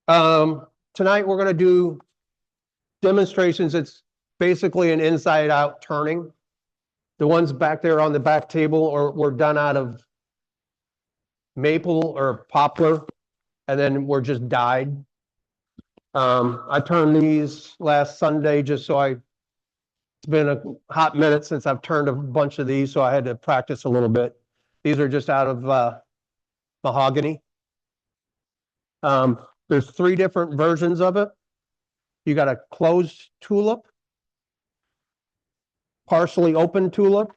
Tonight we're going to do demonstrations. It's basically an inside out turning. The ones back there on the back table were done out of maple or poplar, and then were just dyed. I turned these last Sunday it's been a hot minute since I've turned a bunch of these, so I had to practice a little bit. These are just out of mahogany. There's 3 different versions of it. You got a closed tulip, partially open tulip,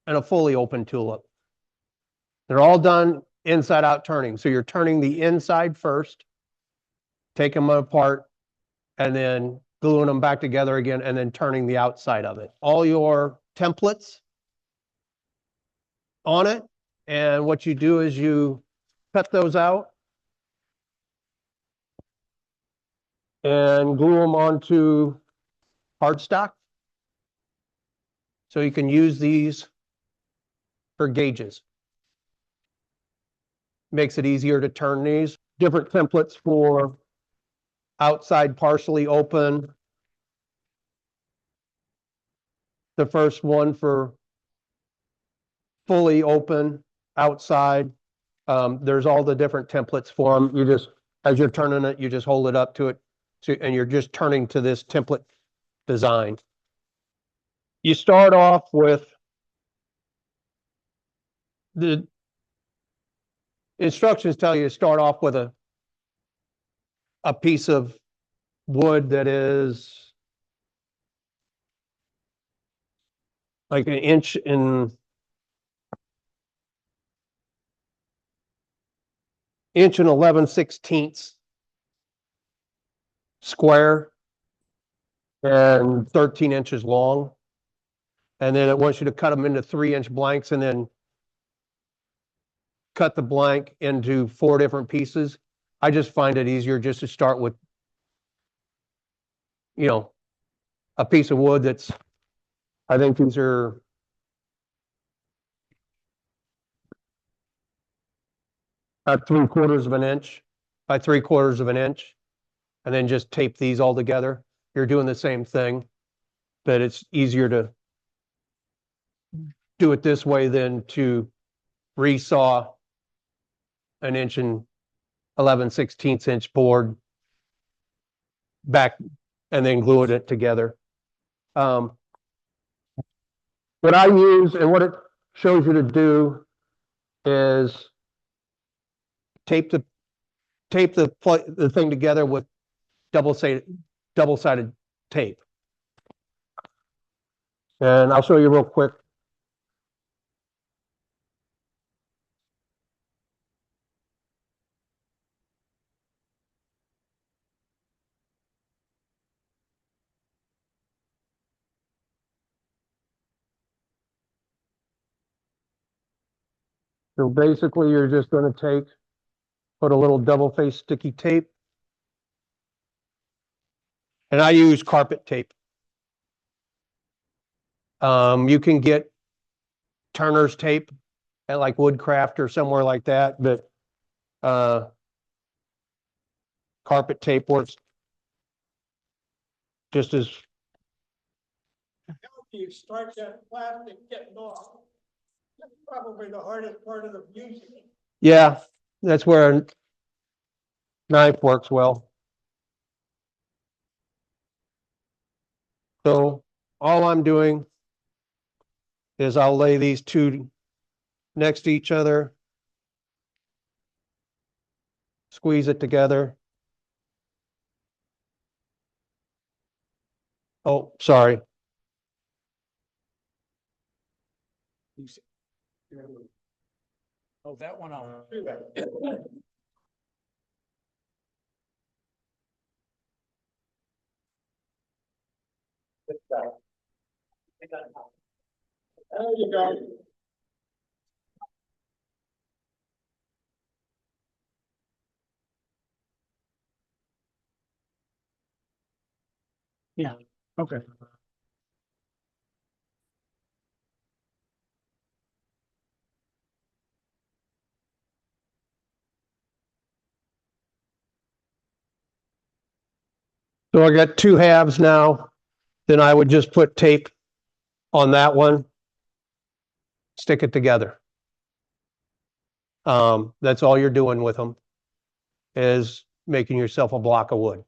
and a fully open tulip. They're all done inside out turning. So you're turning the inside first, take them apart, and then gluing them back together again, and then turning the outside of it. All your templates on it. And what you do is you cut those out and glue them onto cardstock. So you can use these for gauges. Makes it easier to turn these. Different templates for outside partially open. The first one for fully open outside. There's all the different templates for them. You just, as you're turning it, you just hold it up to it, and you're just turning to this template design. You start off with the instructions tell you to start off with a piece of wood that is like an inch and 11/16 square and 13 inches long. And then it wants you to cut them into 3-inch blanks and then cut the blank into 4 different pieces. I just find it easier just to start with, a piece of wood that's, I think these are at 3/4 of an inch by 3/4 of an inch, and then just tape these all together. You're doing the same thing, but it's easier to do it this way than to resaw an inch and 11/16 inch board back and then glue it together. What I use and what it shows you to do is tape the thing together with double-sided tape. And I'll show you real quick. So basically, you're just going to put a little double-faced sticky tape. And I use carpet tape. You can get Turner's tape at like Woodcraft or somewhere like that, but carpet tape works just as. You start that plastic getting off. That's probably the hardest part of the music. Yeah, that's where a knife works well. So all I'm doing is I'll lay these 2 next to each other, squeeze it together. Oh, sorry. Oh, that one I'll do that. There you go. Yeah, okay. So I got two halves now. Then I would just put tape on that one, stick it together. That's all you're doing with them, is making yourself a block of wood.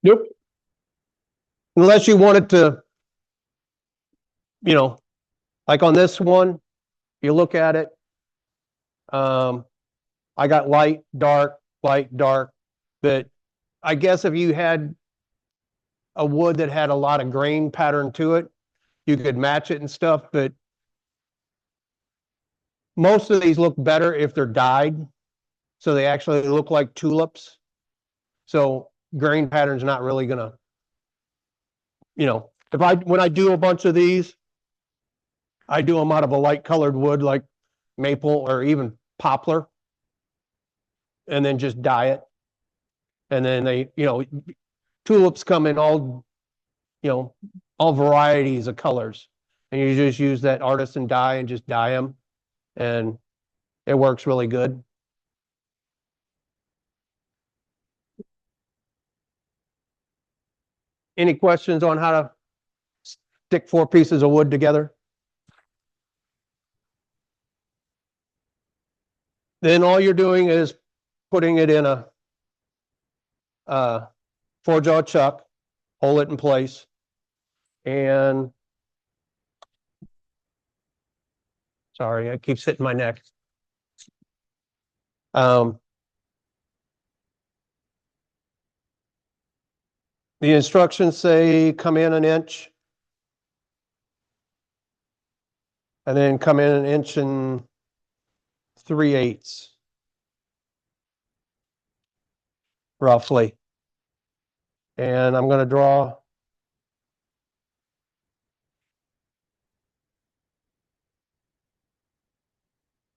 Nope. Unless you want it to, like on this one, you look at it. I got light, dark, but I guess if you had a wood that had a lot of grain pattern to it, you could match it and stuff, but most of these look better if they're dyed. So they actually look like tulips. So grain pattern's not really gonna, when I do a bunch of these, I do them out of a light colored wood like maple or even poplar, and then just dye it. And then tulips come in you know, all varieties of colors. And you just use that artisan dye and just dye them. And it works really good. Any questions on how to stick 4 pieces of wood together? Then all you're doing is putting it in a 4-jaw chuck, hold it in place, and sorry, I keep hitting my neck. The instructions say come in an inch, and then come in an inch and 3/8, roughly. And I'm going to draw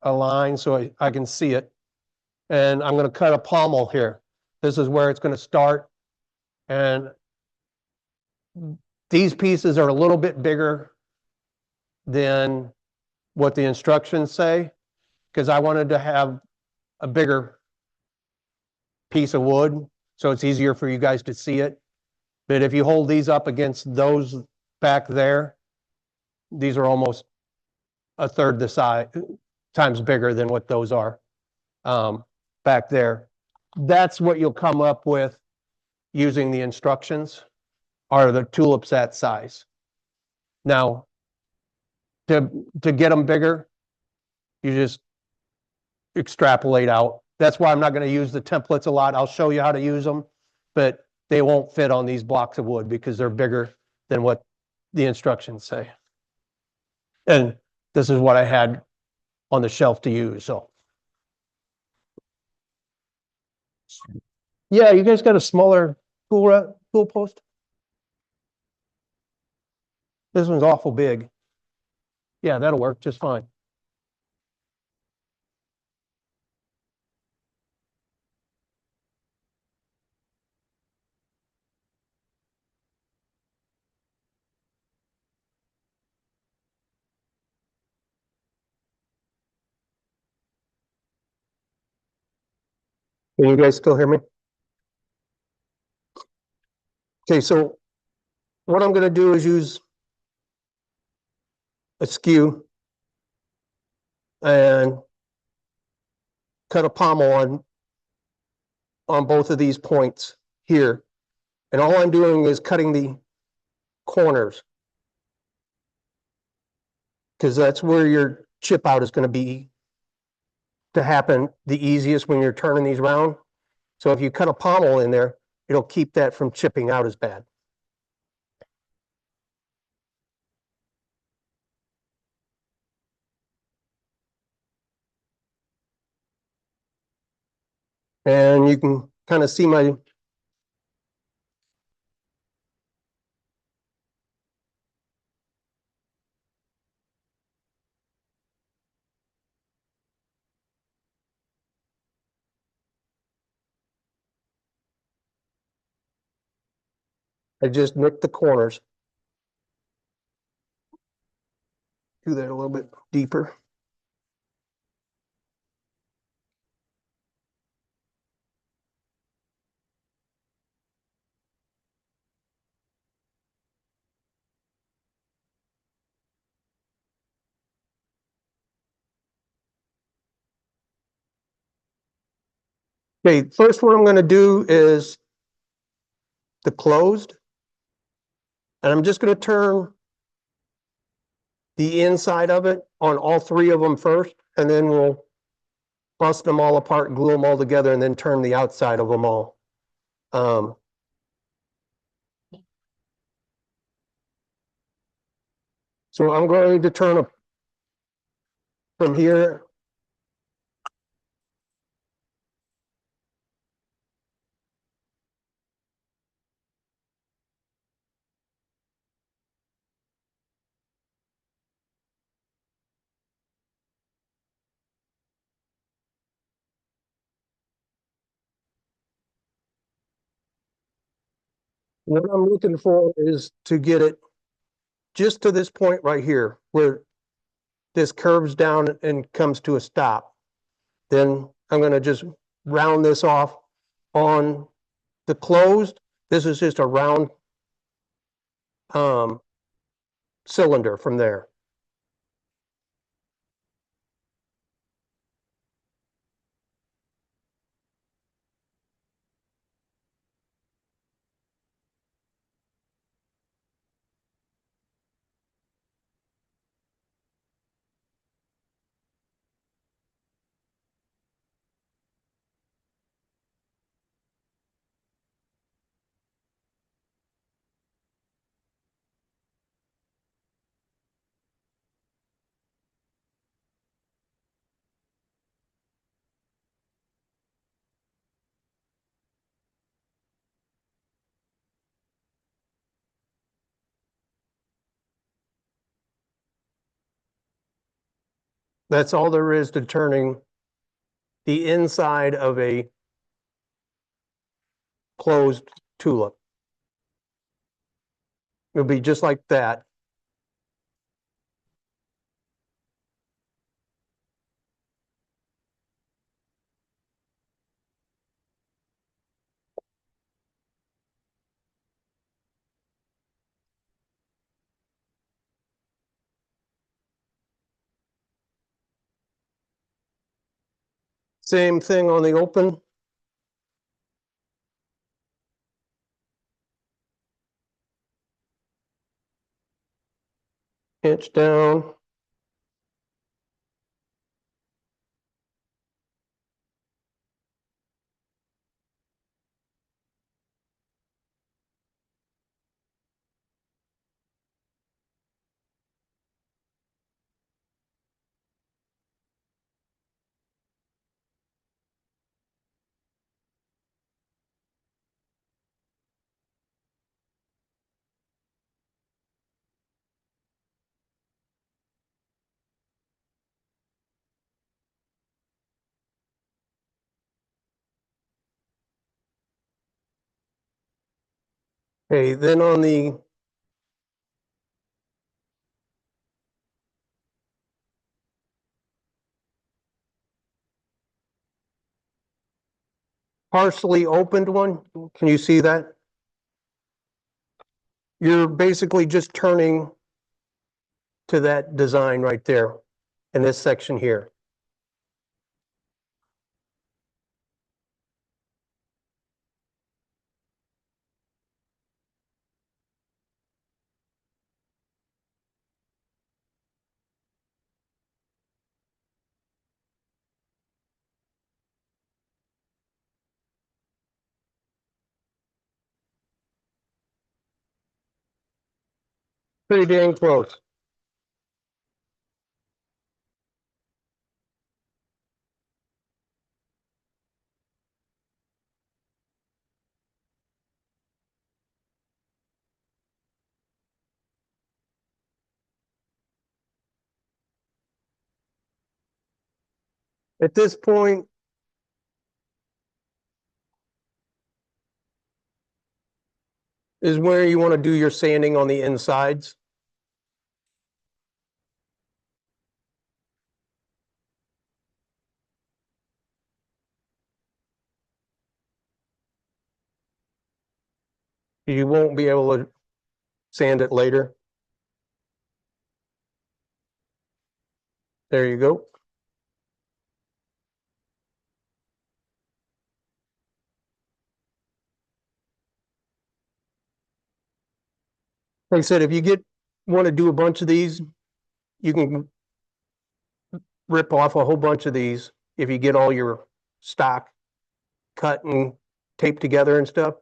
a line so I can see it. And I'm going to cut a pommel here. This is where it's going to start. And these pieces are a little bit bigger than what the instructions say, because I wanted to have a bigger piece of wood so it's easier for you guys to see it. But if you hold these up against those back there, these are almost a third the size, times bigger than what those are back there. That's what you'll come up with using the instructions, are the tulips that size. Now, to get them bigger, you just extrapolate out. That's why I'm not going to use the templates a lot. I'll show you how to use them, but they won't fit on these blocks of wood because they're bigger than what the instructions say. And this is what I had on the shelf to use. So yeah, you guys got a smaller tool post? This one's awful big. Yeah, that'll work just fine. Can you guys still hear me? Okay, so what I'm going to do is use a skew and cut a pommel on both of these points here. And all I'm doing is cutting the corners, because that's where your chip out is going to be to happen the easiest when you're turning these around. So if you cut a pommel in there, it'll keep that from chipping out as bad. And you can kind of see I just nicked the corners. Do that a little bit deeper. Okay, first what I'm gonna do is the closed. And I'm just gonna turn the inside of it on all three of them first, and then we'll bust them all apart, glue them all together, and then turn the outside of them all. So I'm going to turn from here. What I'm looking for is to get it just to this point right here, where this curves down and comes to a stop. Then I'm gonna just round this off on the closed. This is just a round cylinder from there. That's all there is to turning the inside of a closed tulip. It'll be just like that. Same thing on the open. Inch down. Okay, then on the partially opened one, can you see that? You're basically just turning to that design right there in this section here. Pretty dang close. At this point, is where you want to do your sanding on the insides. You won't be able to sand it later. There you go. Like I said, if you want to do a bunch of these, you can rip off a whole bunch of these. If you get all your stock cut and taped together and stuff,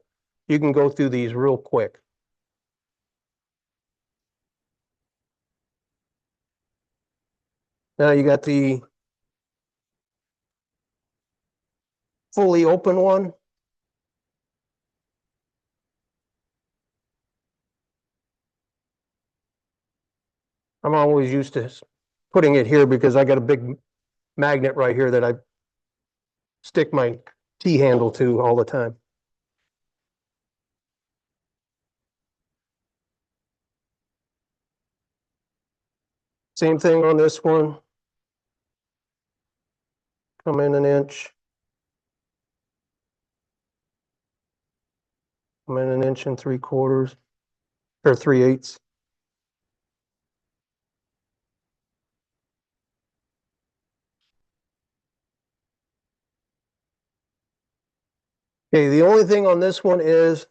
you can go through these real quick. Now you got the fully open one. I'm always used to putting it here because I got a big magnet right here that I stick my T handle to all the time. Same thing on this one. Come in an inch. Come in an inch and 3/4 or 3/8. Okay, the only thing on this one is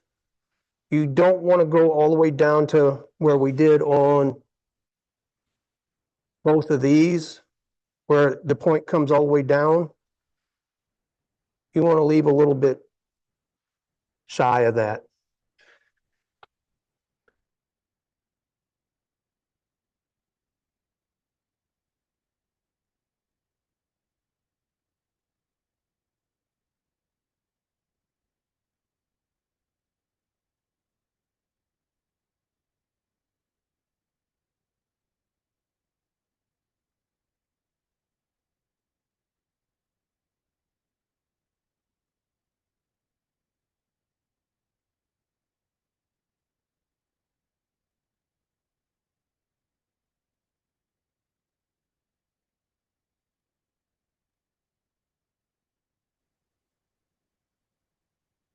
you don't want to go all the way down to where we did on both of these, where the point comes all the way down. You want to leave a little bit shy of that.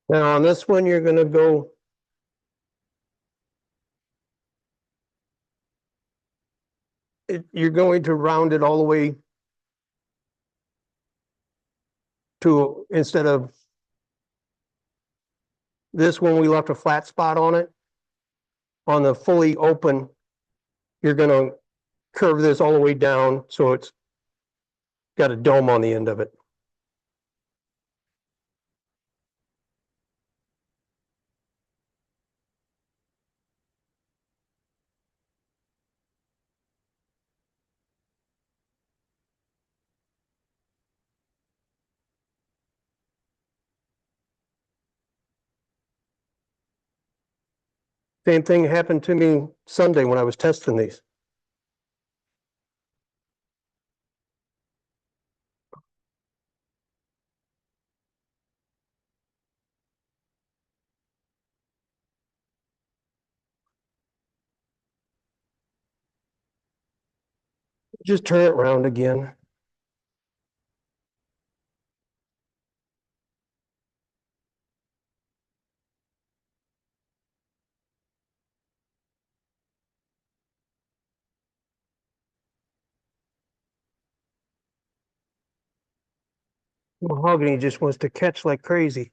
Now on this one, you're going to go you're going to round it all the way to, instead of this one, we left a flat spot on it. On the fully open, you're going to curve this all the way down so it's got a dome on the end of it. Same thing happened to me Sunday when I was testing these. Just turn it around again. Mahogany just wants to catch like crazy.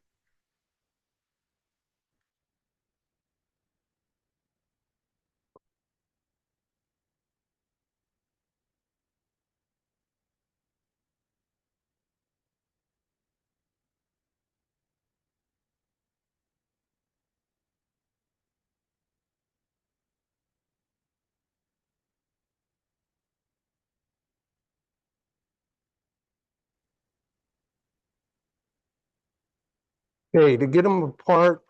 Okay, to get them apart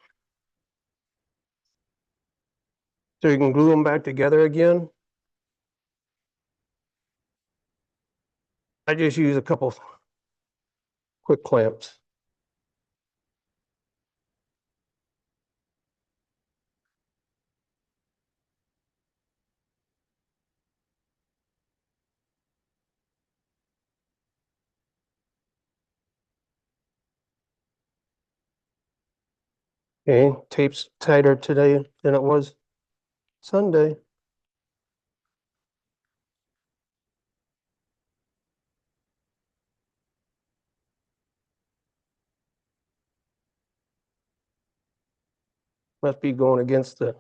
so you can glue them back together again, I just use a couple quick clamps. Okay, tape's tighter today than it was Sunday. Must be going against the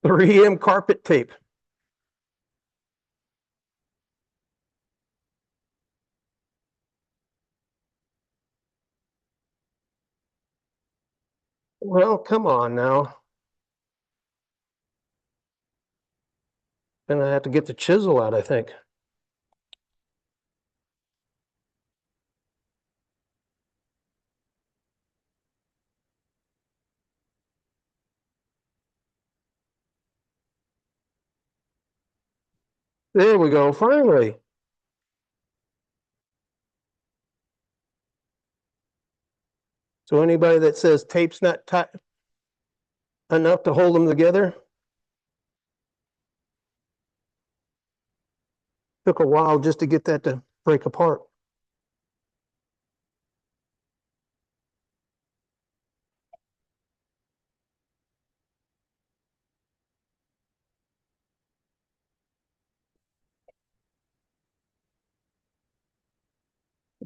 3M carpet tape. Well, come on now. Gonna have to get the chisel out, I think. There we go, finally. So anybody that says tape's not tight enough to hold them together, took a while just to get that to break apart.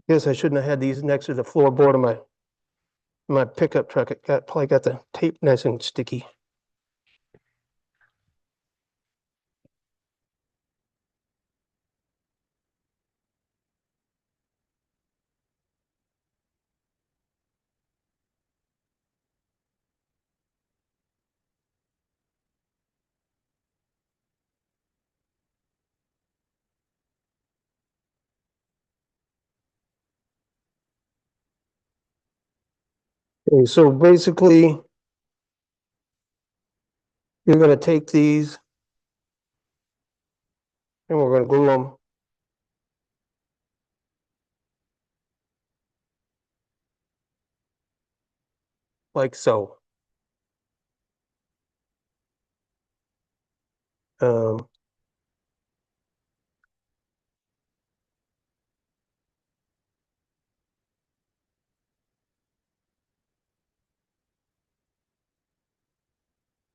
Guess I shouldn't have had these next to the floorboard of my pickup truck. It probably got the tape nice and sticky. Okay, so basically, you're gonna take these and we're gonna glue them like so. Um,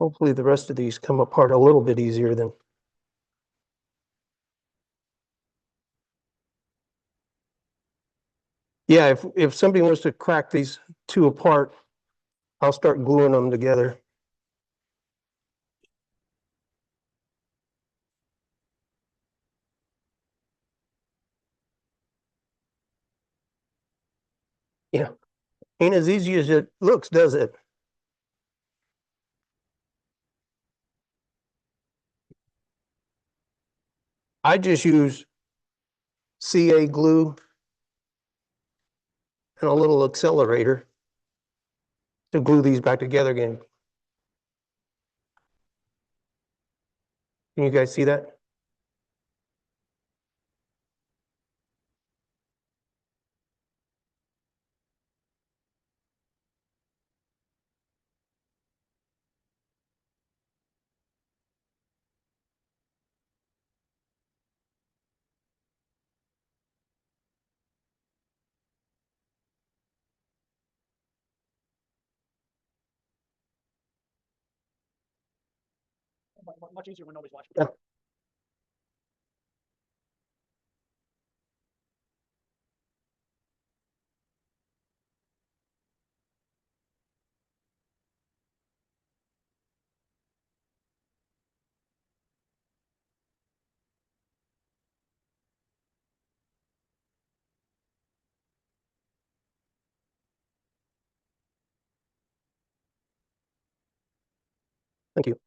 Hopefully the rest of these come apart a little bit easier than. Yeah, if somebody wants to crack these two apart, I'll start gluing them together. Yeah, ain't as easy as it looks, does it? I just use CA glue and a little accelerator to glue these back together again. Can you guys see that? Much easier when nobody's watching. Yeah. Thank you.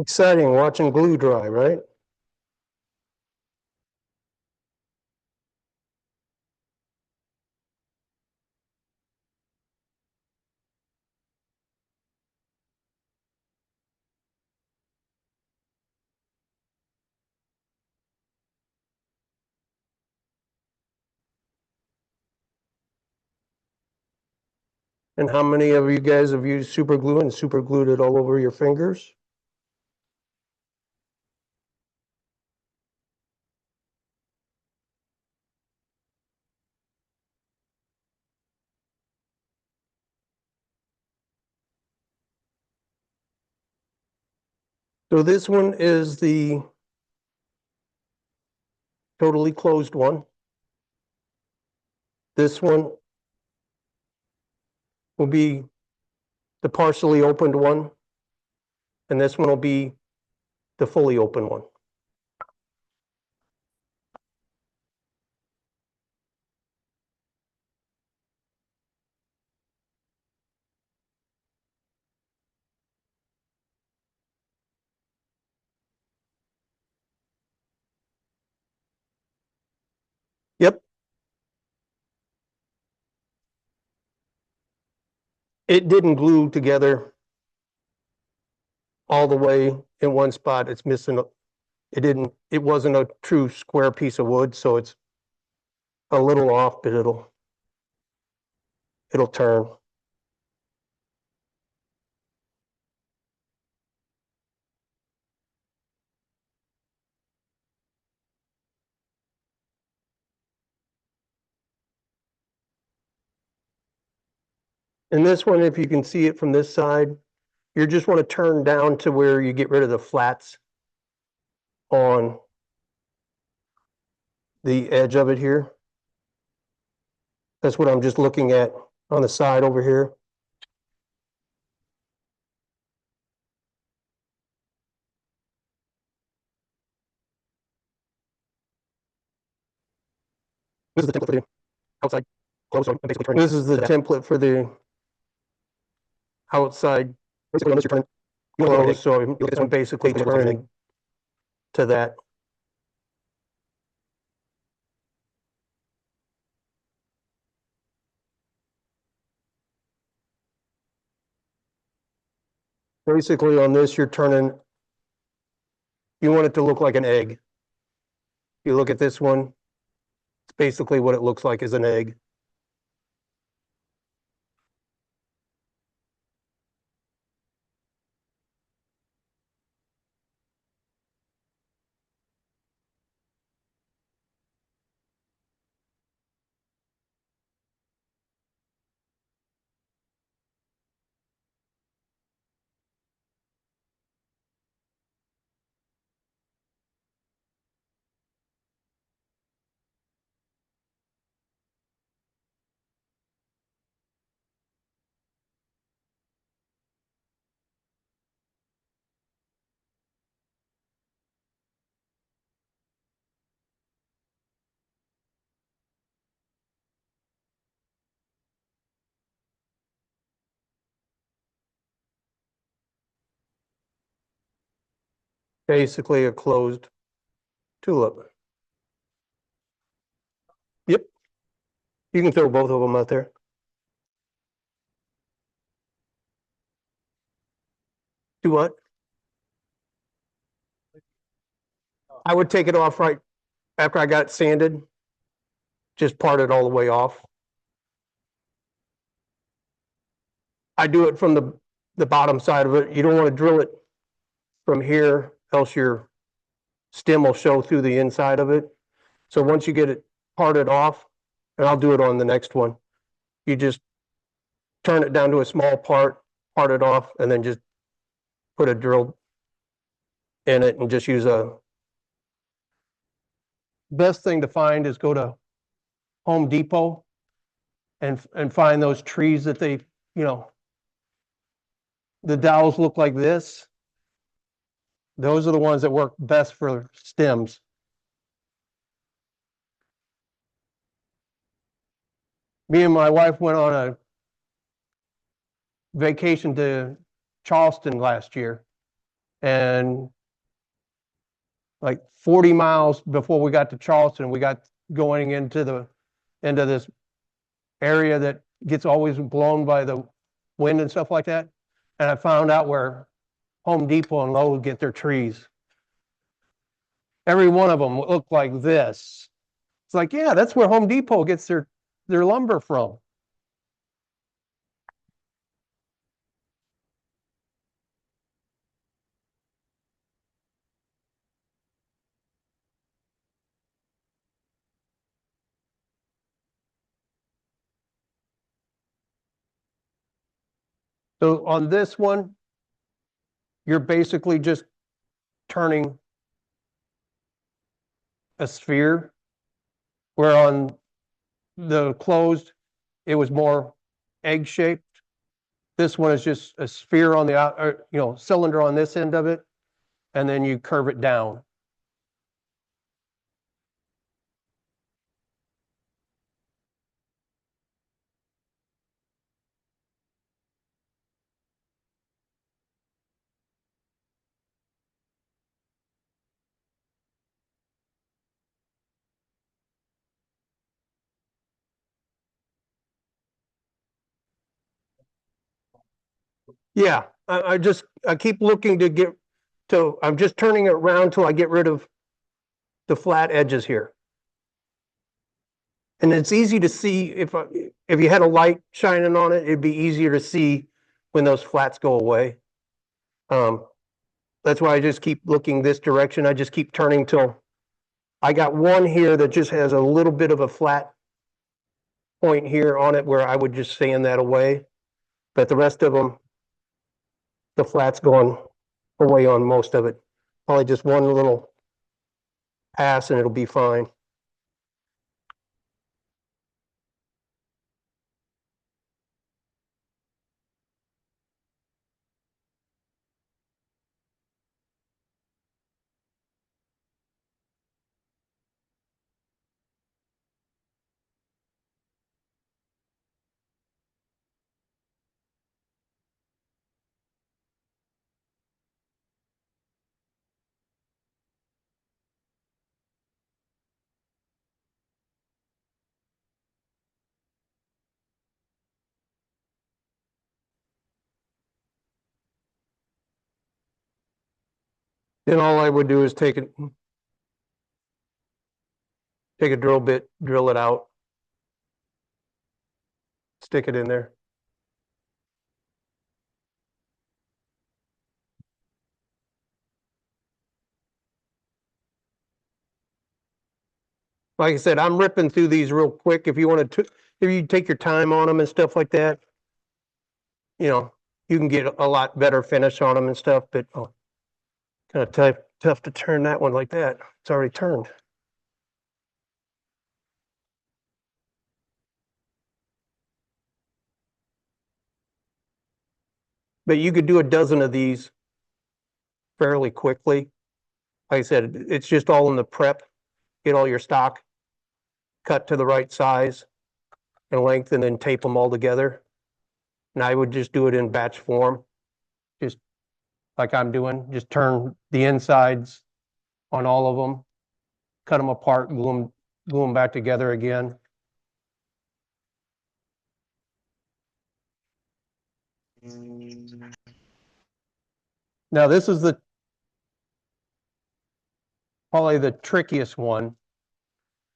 Exciting watching glue dry, right? And how many of you guys have used super glue and super glued it all over your fingers? So this one is the totally closed one. This one will be the partially opened one. And this one will be the fully open one. Yep. It didn't glue together all the way in one spot. It's missing, it wasn't a true square piece of wood, so it's a little off, but it'll turn. And this one, if you can see it from this side, you just want to turn down to where you get rid of the flats on the edge of it here. That's what I'm just looking at on the side over here. This is the template for the outside close. So I'm basically turning. This is the template for the outside. Basically, on this, you're turning. Close, so I'm basically turning to that. Basically, on this, you're turning, you want it to look like an egg. You look at this one, it's basically what it looks like is an egg. Basically a closed tulip. Yep. You can throw both of them out there. Do what? I would take it off right after I got it sanded. Just part it all the way off. I do it from the bottom side of it. You don't want to drill it from here, else your stem will show through the inside of it. So once you get it parted off, and I'll do it on the next one, you just turn it down to a small part it off, and then just put a drill in it and just use a. Best thing to find is go to Home Depot and find those trees that they, you know, the dowels look like this. Those are the ones that work best for stems. Me and my wife went on a vacation to Charleston last year, and like 40 miles before we got to Charleston, we got going into this area that gets always blown by the wind and stuff like that. And I found out where Home Depot and Lowe's get their trees. Every one of them looked like this. It's like, yeah, that's where Home Depot gets their lumber from. So on this one, you're basically just turning a sphere, where on the closed, it was more egg shaped. This one is just a sphere on the out, or, cylinder on this end of it, and then you curve it down. Yeah, I keep looking to get to, I'm just turning it around till I get rid of the flat edges here. And it's easy to see if you had a light shining on it, it'd be easier to see when those flats go away. That's why I just keep looking this direction. I just keep turning till I got one here that just has a little bit of a flat point here on it where I would just sand that away. But the rest of them, the flat's going away on most of it. Probably just one little pass and it'll be fine. Then all I would do is take a drill bit, drill it out, stick it in there. Like I said, I'm ripping through these real quick. If you want to, if you take your time on them and stuff like that, you can get a lot better finish on them and stuff, but kind of tough to turn that one like that. It's already turned. But you could do a dozen of these fairly quickly. Like I said, it's just all in the prep. Get all your stock cut to the right size and length, and then tape them all together. And I would just do it in batch form, just like I'm doing. Just turn the insides on all of them, cut them apart, glue them back together again. Now this is probably the trickiest one,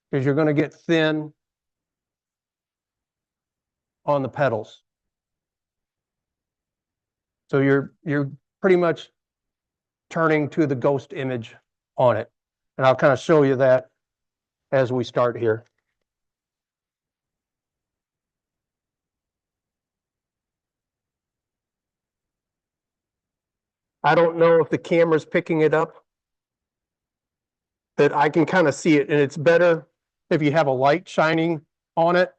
because you're going to get thin on the petals. So you're pretty much turning to the ghost image on it. And I'll kind of show you that as we start here. I don't know if the camera's picking it up, but I can kind of see it, and it's better if you have a light shining on it.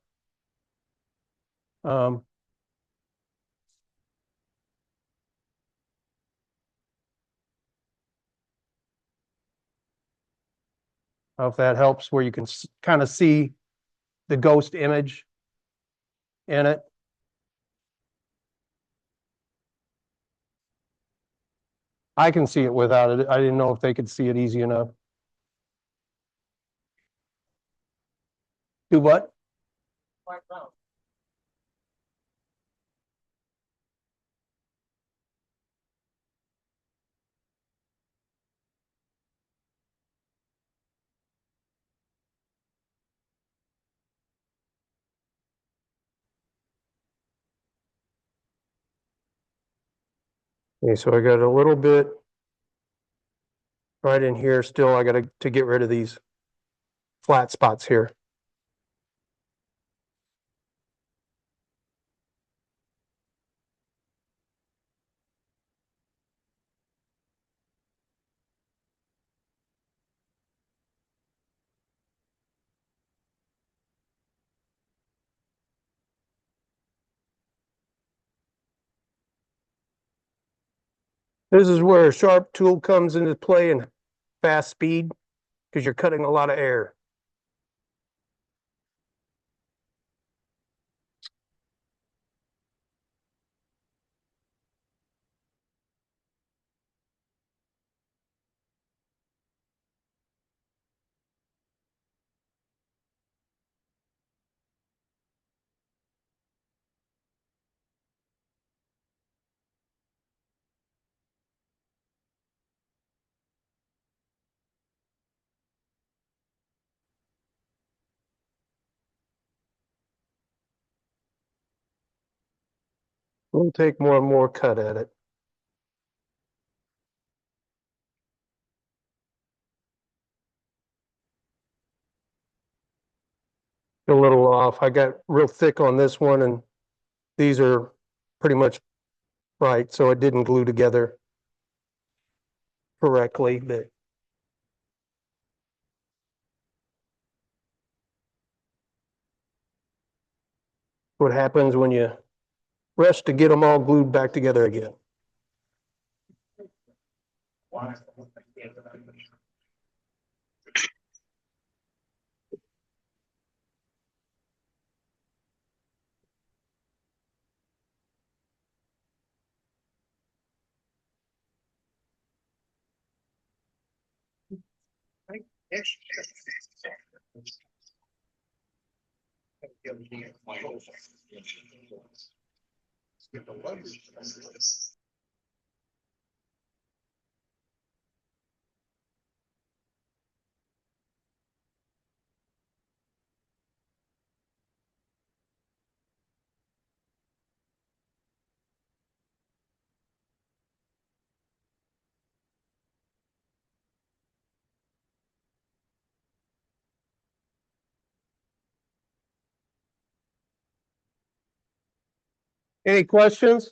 If that helps, where you can kind of see the ghost image in it. I can see it without it. I didn't know if they could see it easy enough. Do what? Okay, so I got a little bit right in here still. I got to get rid of these flat spots here. This is where a sharp tool comes into play and fast speed, because you're cutting a lot of air. We'll take more and more cut at it. A little off. I got real thick on this one, and these are pretty much right, so it didn't glue together correctly, but what happens when you rush to get them all glued back together again. Any questions?